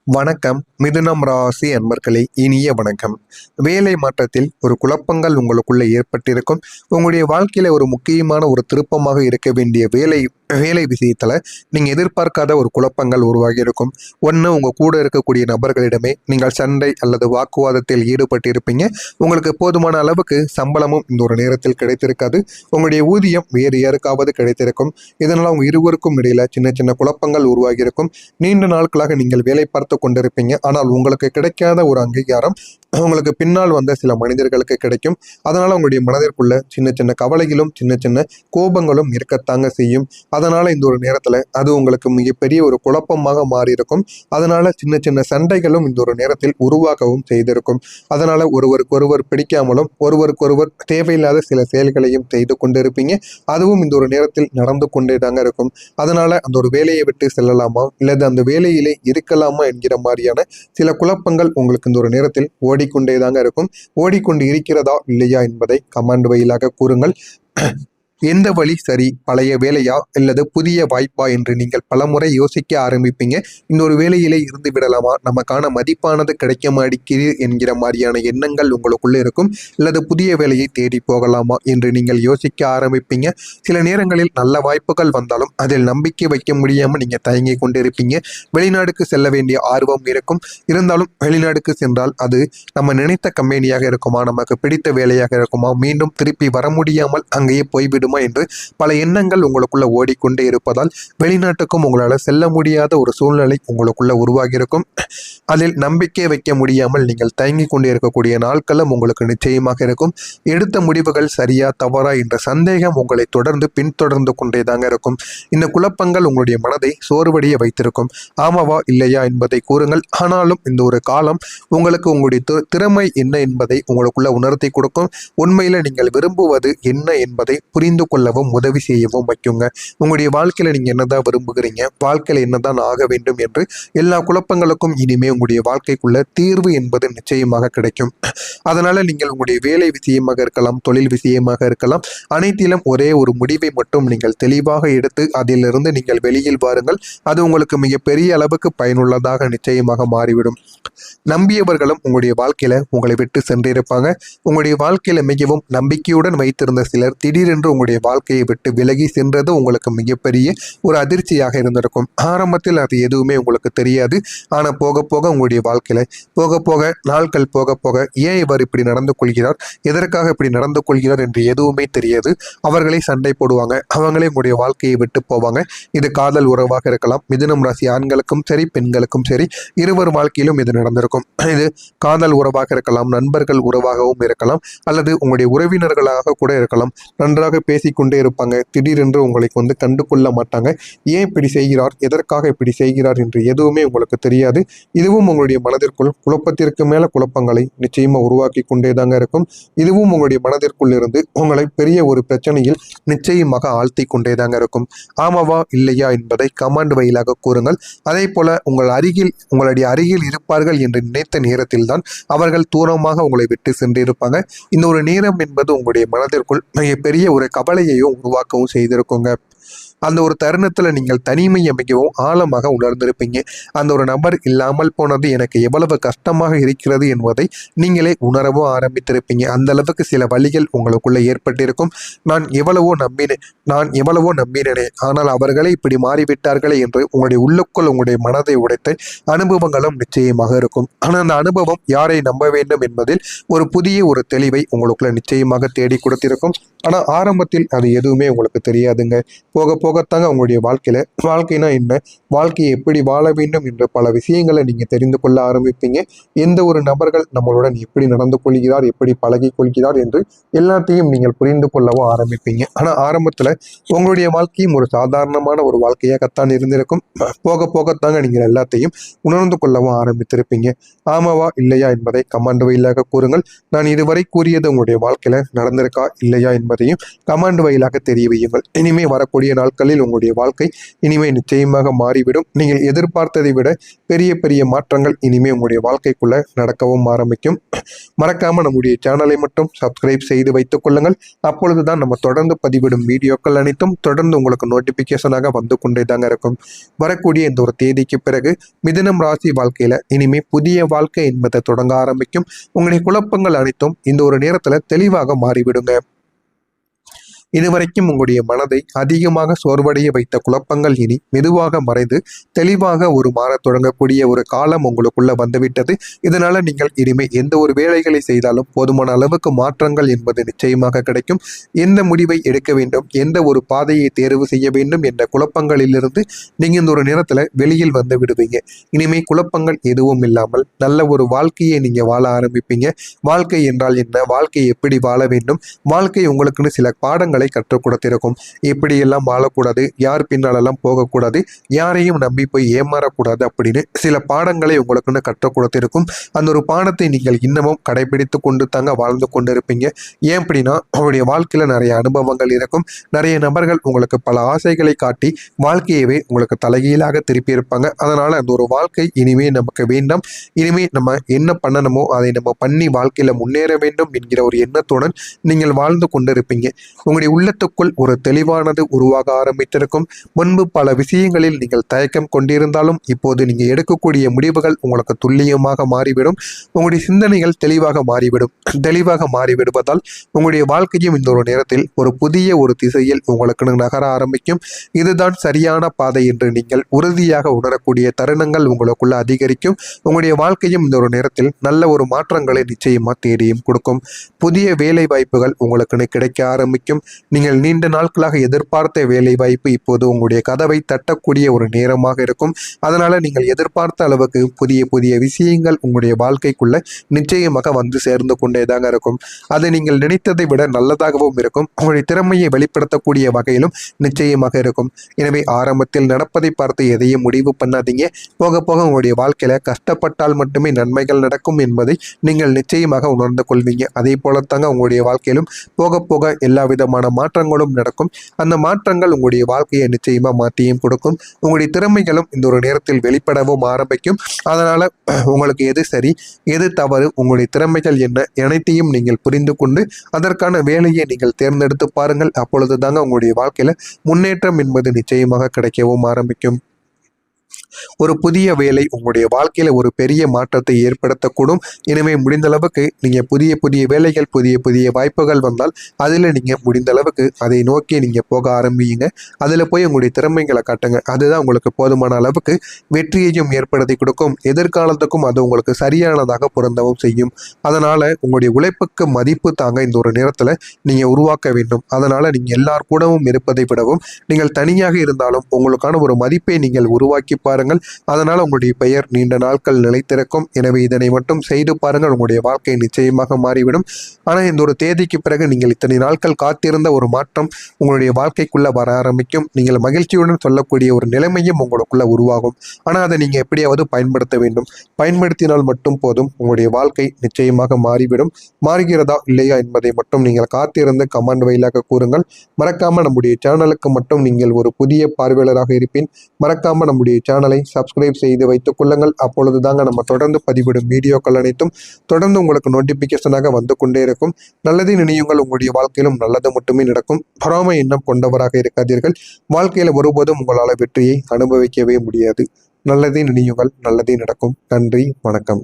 வணக்கம். மிதுனம் ராசி அன்பர்களே, இனிய வணக்கம். வேலை மாற்றத்தில் ஒரு குழப்பங்கள் உங்களுக்குள்ள ஏற்பட்டிருக்கும். உங்களுடைய வாழ்க்கையில ஒரு முக்கியமான ஒரு திருப்பமாக இருக்க வேண்டிய வேலை வேலை விஷயத்துல நீங்க எதிர்பார்க்காத ஒரு குழப்பங்கள் உருவாகி இருக்கும். ஒன்று, உங்க கூட இருக்கக்கூடிய நபர்களிடமே நீங்கள் சண்டை அல்லது வாக்குவாதத்தில் ஈடுபட்டு இருப்பீங்க. உங்களுக்கு போதுமான அளவுக்கு சம்பளமும் இந்த ஒரு நேரத்தில் கிடைத்திருக்காது. உங்களுடைய ஊதியம் வேறு யாருக்காவது கிடைத்திருக்கும். இதனால உங்க இருவருக்கும் இடையில சின்ன சின்ன குழப்பங்கள் உருவாகி இருக்கும். நீண்ட நாட்களாக நீங்கள் வேலை பார்த்து கொண்டிருப்பீங்க. ஆனால் உங்களுக்கு கிடைக்காத ஒரு அங்கீகாரம் உங்களுக்கு பின்னால் வந்த சில மனிதர்களுக்கு கிடைக்கும். அதனால உங்களுடைய மனதிற்குள்ள சின்ன சின்ன கவலைகளும் சின்ன சின்ன கோபங்களும் இருக்கத்தாங்க செய்யும். அதனால இந்த ஒரு நேரத்துல அது உங்களுக்கு மிகப்பெரிய ஒரு குழப்பமாக மாறி இருக்கும். அதனால சின்ன சின்ன சண்டைகளும் இந்த ஒரு நேரத்தில் உருவாகவும் செய்திருக்கும். அதனால ஒருவருக்கொருவர் பிடிக்காமலும் ஒருவருக்கொருவர் தேவையில்லாத சில செயல்களையும் செய்து கொண்டிருப்பீங்க. அதுவும் இந்த ஒரு நேரத்தில் நடந்து கொண்டே தாங்க இருக்கும். அதனால அந்த ஒரு வேலையை விட்டு செல்லலாமா இல்லது அந்த வேலையிலே இருக்கலாமா என்கிற மாதிரியான சில குழப்பங்கள் உங்களுக்கு இந்த ஒரு நேரத்தில் ஓடிக்கொண்டேதாங்க இருக்கும். ஓடிக்கொண்டு இருக்கிறதா இல்லையா என்பதை கமெண்ட் வாயிலாக கூறுங்கள். எந்த வழி சரி, பழைய வேலையா அல்லது புதிய வாய்ப்பா என்று நீங்கள் பலமுறை யோசிக்க ஆரம்பிப்பீங்க. இன்னொரு வேலையிலே இருந்து விடலாமா, நமக்கான மதிப்பானது கிடைக்க மாட்டேங்குது என்கிற மாதிரியான எண்ணங்கள் உங்களுக்குள்ள இருக்கும். அல்லது புதிய வேலையை தேடி போகலாமா என்று நீங்கள் யோசிக்க ஆரம்பிப்பீங்க. சில நேரங்களில் நல்ல வாய்ப்புகள் வந்தாலும் அதில் நம்பிக்கை வைக்க முடியாமல் நீங்க தயங்கி கொண்டிருப்பீங்க. வெளிநாடுக்கு செல்ல வேண்டிய ஆர்வம் இருக்கும். இருந்தாலும் வெளிநாடுக்கு சென்றால் அது நம்ம நினைத்த கம்பெனியாக இருக்குமா, நமக்கு பிடித்த வேலையாக இருக்குமா, மீண்டும் திருப்பி வர முடியாமல் அங்கேயே போய்விடும் என்று பல எண்ணங்கள் உங்களுக்குள்ள ஓடிக்கொண்டே இருப்பதால் வெளிநாட்டுக்கும் உங்களால் செல்ல முடியாத ஒரு சூழ்நிலை உங்களுக்குள்ள உருவாகி இருக்கும். அதில் நம்பிக்கை வைக்க முடியாமல் நீங்கள் தயங்கி கொண்டே இருக்கக்கூடிய நாட்களும் உங்களுக்கு நிச்சயமாக இருக்கும். எடுத்த முடிவுகள் சரியா தவறா என்ற சந்தேகம் உங்களை தொடர்ந்து பின்தொடர்ந்து கொண்டேதாங்க இருக்கும். இந்த குழப்பங்கள் உங்களுடைய மனதை சோர்வடைய வைத்திருக்கும். ஆமாவா இல்லையா என்பதை கூறுங்கள். ஆனாலும் இந்த ஒரு காலம் உங்களுக்கு உங்களுடைய திறமை என்ன என்பதை உங்களுக்குள்ள உணர்த்தி கொடுக்கும். உண்மையில நீங்கள் விரும்புவது என்ன என்பதை புரிந்து கொள்ளவும் உதவி செய்யவும் வைக்குங்க. உங்களுடைய வாழ்க்கையில நீங்க என்னதான் விரும்புகிறீங்க, வாழ்க்கையில என்னதான் ஆக வேண்டும் என்று எல்லா குழப்பங்களுக்கும் இனிமே உங்களுடைய வாழ்க்கைக்குள்ள தீர்வு என்பது நிச்சயமாக கிடைக்கும். அதனால நீங்கள் உங்களுடைய வேலை விஷயமாக இருக்கலாம், தொழில் விஷயமாக இருக்கலாம், அனைத்திலும் ஒரே ஒரு முடிவை மட்டும் நீங்கள் தெளிவாக எடுத்து அதிலிருந்து நீங்கள் வெளியில் வாருங்கள். அது உங்களுக்கு மிகப்பெரிய அளவுக்கு பயனுள்ளதாக நிச்சயமாக மாறிவிடும். நம்பியவர்களும் உங்களுடைய வாழ்க்கையில உங்களை விட்டு சென்றிருப்பாங்க. உங்களுடைய வாழ்க்கையில மிகவும் நம்பிக்கையுடன் வைத்திருந்த சிலர் திடீரென்று உங்களுடைய வாழ்க்கையை விட்டு விலகி சென்றது உங்களுக்கு மிகப்பெரிய ஒரு அதிர்ச்சியாக இருந்திருக்கும். ஆரம்பத்தில் அது எதுவுமே உங்களுக்கு தெரியாது. ஆனா போக போக உங்களுடைய வாழ்க்கையில போக போக நாட்கள் போக போக ஏன் இவர் இப்படி நடந்து கொள்கிறார், எதற்காக இப்படி நடந்து கொள்கிறார் என்று எதுவுமே தெரியாது. அவர்களே சண்டை போடுவாங்க, அவங்களே உங்களுடைய வாழ்க்கையை விட்டு போவாங்க. இது காதல் உறவாக இருக்கலாம். மிதுனம் ராசி ஆண்களுக்கும் சரி பெண்களுக்கும் சரி இருவர் வாழ்க்கையிலும் இது நடந்திருக்கும். இது காதல் உறவாக இருக்கலாம், நண்பர்கள் உறவாகவும் இருக்கலாம், அல்லது உங்களுடைய உறவினர்களாக கூட இருக்கலாம். நன்றாக பேசிக்கொண்டே இருப்பாங்க. திடீரென்று உங்களை கண்டு கொள்ள மாட்டாங்க. ஏன் இப்படி செய்கிறார், எதற்காக இப்படி செய்கிறார் என்று எதுவுமே உங்களுக்கு தெரியாது. இதுவும் உங்களுடைய மனதிற்குள் குழப்பத்திற்கு மேல குழப்பங்களை நிச்சயமா உருவாக்கி கொண்டேதாங்க இருக்கும். இதுவும் உங்களுடைய மனதிற்குள் இருந்து உங்களை பெரிய ஒரு பிரச்சனையில் நிச்சயமாக ஆழ்த்தி கொண்டேதாங்க இருக்கும். ஆமாவா இல்லையா என்பதை கமெண்ட் வாயிலாக கூறுங்கள். அதே போல உங்களுடைய அருகில் இருப்பார்கள் என்று நினைத்த நேரத்தில் தான் அவர்கள் தூரமாக உங்களை விட்டு சென்றிருப்பாங்க. இந்த ஒரு நேரம் என்பது உங்களுடைய மனதிற்குள் பெரிய ஒரு கவலையையும் உருவாக்கவும் செய்திருக்குங்க. அந்த ஒரு தருணத்துல நீங்கள் தனிமையை மிகவும் ஆழமாக உணர்ந்திருப்பீங்க. அந்த ஒரு நபர் இல்லாமல் போனது எனக்கு எவ்வளவு கஷ்டமாக இருக்கிறது என்பதை நீங்களே உணரவும் ஆரம்பித்திருப்பீங்க. அந்த அளவுக்கு சில வழிகள் உங்களுக்குள்ள ஏற்பட்டிருக்கும். நான் எவ்வளவோ நம்பினேனே, ஆனால் அவர்களே இப்படி மாறிவிட்டார்களே என்று உங்களுடைய உள்ளுக்குள் உங்களுடைய மனதை உடைத்த அனுபவங்களும் நிச்சயமாக இருக்கும். ஆனால் அந்த அனுபவம் யாரை நம்ப வேண்டும் என்பதில் ஒரு புதிய ஒரு தெளிவை உங்களுக்குள்ள நிச்சயமாக தேடி கொடுத்திருக்கும். ஆனா ஆரம்பத்தில் அது எதுவுமே உங்களுக்கு தெரியாதுங்க. போக போகத்தாங்க உங்களுடைய வாழ்க்கைனா என்ன, வாழ்க்கையை எப்படி வாழ வேண்டும் என்ற பல விஷயங்களை நீங்க தெரிந்து கொள்ள ஆரம்பிப்பீங்க. எந்த ஒரு நபர்கள் நம்மளுடன் எப்படி நடந்து கொள்கிறார், எப்படி பழகி கொள்கிறார் என்று எல்லாத்தையும் நீங்கள் புரிந்து கொள்ளவும் ஆரம்பிப்பீங்க. ஆனா ஆரம்பத்துல உங்களுடைய வாழ்க்கையும் ஒரு சாதாரணமான ஒரு வாழ்க்கையாகத்தான் இருந்திருக்கும். போக போகத்தாங்க நீங்கள் எல்லாத்தையும் உணர்ந்து கொள்ளவும் ஆரம்பித்திருப்பீங்க. ஆமாவா இல்லையா என்பதை கமெண்ட் வாயிலாக கூறுங்கள். நான் இதுவரை கூறியது உங்களுடைய வாழ்க்கையில நடந்திருக்கா இல்லையா என்பதையும் கமெண்ட் வாயிலாக தெரிய வையுங்கள். இனிமே வரக்கூடிய நாட்கள் நாட்களில் உங்களுடைய வாழ்க்கை இனிமே நிச்சயமாக மாறிவிடும். நீங்கள் எதிர்பார்த்ததை விட பெரிய பெரிய மாற்றங்கள் இனிமே உங்களுடைய வாழ்க்கைக்குள்ள நடக்கவும் ஆரம்பிக்கும். மறக்காம நம்முடைய சேனலை மட்டும் சப்ஸ்கிரைப் செய்து வைத்துக் கொள்ளுங்கள். அப்பொழுதுதான் நம்ம தொடர்ந்து பதிவிடும் வீடியோக்கள் அனைத்தும் தொடர்ந்து உங்களுக்கு நோட்டிபிகேஷனாக வந்து கொண்டே தாங்க இருக்கும். வரக்கூடிய இந்த ஒரு தேதிக்கு பிறகு மிதுனம் ராசி வாழ்க்கையில இனிமே புதிய வாழ்க்கை என்பதை தொடங்க ஆரம்பிக்கும். உங்களுடைய குழப்பங்கள் அனைத்தும் இந்த ஒரு நேரத்துல தெளிவாக மாறிவிடுங்க. இதுவரைக்கும் உங்களுடைய மனதை அதிகமாக சோர்வடைய வைத்த குழப்பங்கள் இனி மெதுவாக மறைந்து தெளிவாக ஒரு மாறத் தொடங்கக்கூடிய ஒரு காலம் உங்களுக்குள்ள வந்துவிட்டது. இதனால நீங்கள் இனிமே எந்த ஒரு வேலைகளை செய்தாலும் போதுமான அளவுக்கு மாற்றங்கள் என்பது நிச்சயமாக கிடைக்கும். எந்த முடிவை எடுக்க வேண்டும், எந்த ஒரு பாதையை தேர்வு செய்ய வேண்டும் என்ற குழப்பங்களிலிருந்து நீங்க இந்த ஒரு நேரத்துல வெளியில் வந்து விடுவீங்க. இனிமே குழப்பங்கள் எதுவும் இல்லாமல் நல்ல ஒரு வாழ்க்கையை நீங்க வாழ ஆரம்பிப்பீங்க. வாழ்க்கை என்றால் என்ன, வாழ்க்கை எப்படி வாழ வேண்டும், வாழ்க்கை உங்களுக்குன்னு சில பாடங்களை கற்றுக் கொடுத்திருக்கும். இப்படியெல்லாம் வாழக்கூடாது, யார் பின்னாலெல்லாம் போகக்கூடாது, யாரையும் நம்பி போய் ஏமாறக்கூடாது அப்படின்னு சில பாடங்களை உங்களுக்குன்னு கற்றுக் கொடுத்திருக்கும். அந்த ஒரு பாடத்தை நீங்கள் இன்னமும் கடைபிடித்து கொண்டு தாங்க வாழ்ந்து கொண்டு இருப்பீங்க. ஏன் அப்படின்னா உங்களுடைய வாழ்க்கையில நிறைய அனுபவங்கள் இருக்கும். நிறைய நபர்கள் உங்களுக்கு பல ஆசைகளை காட்டி வாழ்க்கையவே உங்களுக்கு தலைகீழாக திருப்பி இருப்பாங்க. அதனால அந்த ஒரு வாழ்க்கை இனிமே நமக்கு வேண்டாம். இனிமே நம்ம என்ன பண்ணணுமோ அதை நம்ம பண்ணி வாழ்க்கையில முன்னேற வேண்டும் என்கிற ஒரு எண்ணத்துடன் நீங்கள் வாழ்ந்து கொண்டு இருப்பீங்க. உங்களுடைய உள்ளத்துக்குள் ஒரு தெளிவானது உருவாக ஆரம்பித்திருக்கும். முன்பு பல விஷயங்களில் நீங்கள் தயக்கம் கொண்டிருந்தாலும் இப்போது நீங்கள் எடுக்கக்கூடிய முடிவுகள் உங்களுக்கு துல்லியமாக மாறிவிடும். உங்களுடைய சிந்தனைகள் தெளிவாக மாறிவிடும். தெளிவாக மாறிவிடுவதால் உங்களுடைய வாழ்க்கையும் இந்த ஒரு நேரத்தில் ஒரு புதிய ஒரு திசையில் உங்களுக்கு நகர ஆரம்பிக்கும். இதுதான் சரியான பாதை என்று நீங்கள் உறுதியாக உணரக்கூடிய தருணங்கள் உங்களுக்குள்ள அதிகரிக்கும். உங்களுடைய வாழ்க்கையும் இந்த ஒரு நேரத்தில் நல்ல ஒரு மாற்றங்களை நிச்சயமா தேடியும் கொடுக்கும். புதிய வேலை வாய்ப்புகள் உங்களுக்கு கிடைக்க ஆரம்பிக்கும். நீங்கள் நீண்ட நாட்களாக எதிர்பார்த்த வேலை வாய்ப்பு இப்போது உங்களுடைய கதவை தட்டக்கூடிய ஒரு நேரமாக இருக்கும். அதனால நீங்கள் எதிர்பார்த்த அளவுக்கு புதிய புதிய விஷயங்கள் உங்களுடைய வாழ்க்கைக்குள்ள நிச்சயமாக வந்து சேர்ந்து கொண்டேதாங்க இருக்கும். அது நீங்கள் நினைத்ததை விட நல்லதாகவும் இருக்கும். உங்களுடைய திறமையை வெளிப்படுத்தக்கூடிய வகையிலும் நிச்சயமாக இருக்கும். எனவே ஆரம்பத்தில் நடப்பதை பார்த்து எதையும் முடிவு பண்ணாதீங்க. போக போக உங்களுடைய வாழ்க்கையில கஷ்டப்பட்டால் மட்டுமே நன்மைகள் நடக்கும் என்பதை நீங்கள் நிச்சயமாக உணர்ந்து கொள்வீங்க. அதே போலத்தாங்க உங்களுடைய வாழ்க்கையிலும் போக போக எல்லா விதமான மாற்றங்களும் நடக்கும். அந்த மாற்றங்கள் உங்களுடைய வாழ்க்கையை நிச்சயமா மாற்றியும் கொடுக்கும். உங்களுடைய திறமைகளும் இந்த ஒரு நேரத்தில் வெளிப்படவும் ஆரம்பிக்கும். அதனால உங்களுக்கு எது சரி, எது தவறு, உங்களுடைய திறமைகள் என்ன அனைத்தையும் நீங்கள் புரிந்து கொண்டு அதற்கான வேலையை நீங்கள் தேர்ந்தெடுத்து பாருங்கள். அப்பொழுது தாங்க உங்களுடைய வாழ்க்கையில முன்னேற்றம் என்பது நிச்சயமாக கிடைக்கவும் ஆரம்பிக்கும். ஒரு புதிய வேலை உங்களுடைய வாழ்க்கையில ஒரு பெரிய மாற்றத்தை ஏற்படுத்தக்கூடும். எனவே முடிந்த அளவுக்கு நீங்க புதிய புதிய வேலைகள், புதிய புதிய வாய்ப்புகள் வந்தால் அதில் நீங்க முடிந்த அளவுக்கு அதை நோக்கி நீங்க போக ஆரம்பிங்க. அதில் போய் உங்களுடைய திறமைகளை காட்டுங்க. அதுதான் உங்களுக்கு போதுமான அளவுக்கு வெற்றியையும் ஏற்படுத்தி கொடுக்கும். எதிர்காலத்துக்கும் அது உங்களுக்கு சரியானதாக பொருந்தவும் செய்யும். அதனால உங்களுடைய உழைப்புக்கு மதிப்பு தாங்க இந்த ஒரு நேரத்துல நீங்க உருவாக்க வேண்டும். அதனால நீங்க எல்லார் கூடவும் இருப்பதை விடவும் நீங்கள் தனியாக இருந்தாலும் உங்களுக்கான ஒரு மதிப்பை நீங்கள் உருவாக்கி பாருங்கள். அதனால உங்களுடைய பெயர் நீண்ட நாட்கள் நிலைத்திருக்கும். எனவே இதனை மட்டும் செய்து பாருங்கள். உங்களுடைய வாழ்க்கை நிச்சயமாக மாறிவிடும். ஆனா இந்த ஒரு தேதிக்கு பிறகு நீங்கள் இத்தனை நாட்கள் காத்திருந்த ஒரு மாற்றம் உங்களுடைய வாழ்க்கைக்குள்ள வர ஆரம்பிக்கும். நீங்கள் மகிழ்ச்சியுடன் சொல்லக்கூடிய ஒரு நிலைமையும் உங்களுக்குள்ள உருவாகும். ஆனா அதை நீங்க எப்படியாவது பயன்படுத்த வேண்டும். பயன்படுத்தினால் மட்டும் போதும். உங்களுடைய வாழ்க்கை நிச்சயமாக மாறிவிடும். மாறுகிறதா இல்லையா என்பதை மட்டும் நீங்கள் காத்திருந்து கமெண்ட் வாயிலாக கூறுங்கள். மறக்காம நம்முடைய சேனலுக்கு மட்டும் நீங்கள் ஒரு புதிய பார்வையாளராக இருப்பேன். மறக்காம நம்முடைய சேனலை சப்ஸ்கிரைப் செய்து வைத்துக் கொள்ளுங்கள். அப்பொழுது தாங்க நம்ம தொடர்ந்து பதிவிடும் வீடியோக்கள் அனைத்தும் தொடர்ந்து உங்களுக்கு நோட்டிபிகேஷனாக வந்து கொண்டே இருக்கும். நல்லதை நினையுங்கள். உங்களுடைய வாழ்க்கையிலும் நல்லது மட்டுமே நடக்கும். பொறாமை எண்ணம் கொண்டவராக இருக்காதீர்கள். வாழ்க்கையில ஒருபோதும் உங்களால் வெற்றியை அனுபவிக்கவே முடியாது. நல்லதை நினையுங்கள். நல்லதே நடக்கும். நன்றி, வணக்கம்.